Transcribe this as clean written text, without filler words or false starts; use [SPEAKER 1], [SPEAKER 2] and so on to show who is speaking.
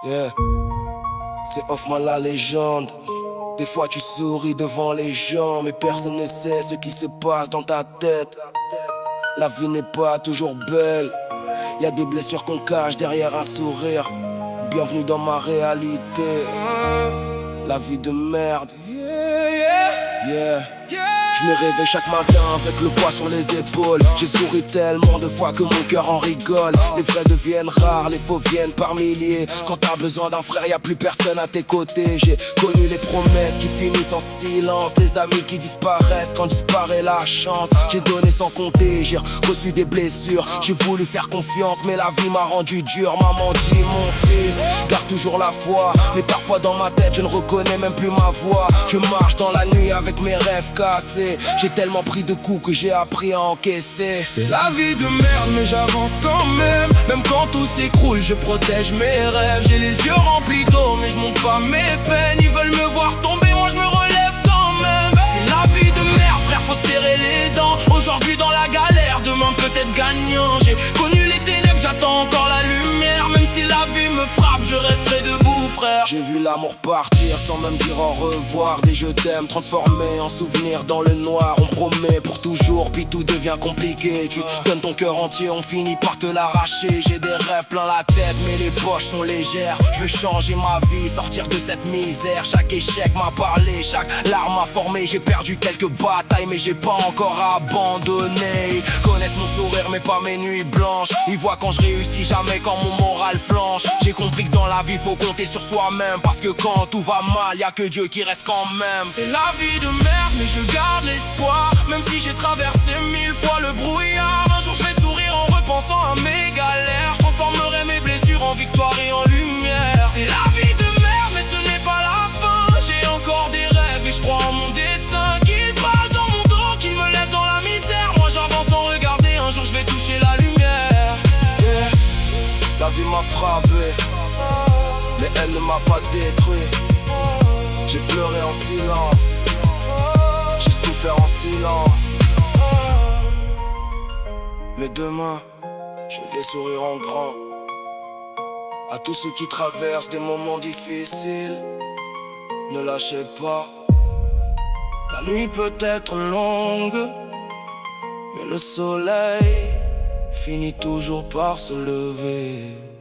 [SPEAKER 1] Yeah, c'est Hoffman la légende. Des fois tu souris devant les gens, mais personne ne sait ce qui se passe dans ta tête. La vie n'est pas toujours belle. Y a des blessures qu'on cache derrière un sourire. Bienvenue dans ma réalité. La vie de merde. Yeah. Je me réveille chaque matin avec le poids sur les épaules. J'ai souri tellement de fois que mon cœur en rigole. Les vrais deviennent rares, les faux viennent par milliers. Quand t'as besoin d'un frère, y a plus personne à tes côtés. J'ai connu les promesses qui finissent en silence, les amis qui disparaissent quand disparaît la chance. J'ai donné sans compter, j'ai reçu des blessures. J'ai voulu faire confiance, mais la vie m'a rendu dur. Maman dit mon fils, garde toujours la foi. Mais parfois dans ma tête, je ne reconnais même plus ma voix. Je marche dans la nuit avec mes rêves cassés. J'ai tellement pris de coups que j'ai appris à encaisser. C'est la vie de merde mais j'avance quand même. Même quand tout s'écroule je protège mes rêves. J'ai les yeux remplis d'eau mais je montre pas mes peines. Ils veulent me voir tomber, moi je me relève quand même. C'est la vie de merde frère, faut serrer les dents. Aujourd'hui dans la galère, demain peut-être gagnant. J'ai connu les ténèbres, j'attends encore la lumière. Même si la vie me frappe, je resterai debout frère. J'ai vu l'amour partir sans même dire au revoir. Des je t'aime transformés en souvenirs dans le noir. On promet pour toujours puis tout devient compliqué. Tu donnes ton cœur entier, on finit par te l'arracher. J'ai des rêves plein la tête mais les poches sont légères. Je veux changer ma vie, sortir de cette misère. Chaque échec m'a parlé, chaque larme m'a formé. J'ai perdu quelques batailles mais j'ai pas encore abandonné. Ils connaissent mon sourire mais pas mes nuits blanches. Ils voient quand je réussis, jamais quand mon moral flanche. J'ai compris que dans la vie faut compter sur soi-même. Parce que quand tout va mal, y a que Dieu qui reste quand même. C'est la vie de merde mais je garde l'espoir. Même si j'ai traversé 1000 fois le brouillard, un jour je vais sourire en repensant à mes galères. Je transformerai mes blessures en victoire et en lumière. C'est la vie de merde mais ce n'est pas la fin. J'ai encore des rêves et je crois en mon destin. Qu'ils parlent dans mon dos, qu'ils me laissent dans la misère. Moi j'avance sans regarder, un jour je vais toucher la lumière. Yeah. La vie m'a frappé mais elle ne m'a pas détruit. J'ai pleuré en silence, j'ai souffert en silence. Mais demain, je vais sourire en grand. À tous ceux qui traversent des moments difficiles, ne lâchez pas. La nuit peut être longue, mais le soleil finit toujours par se lever.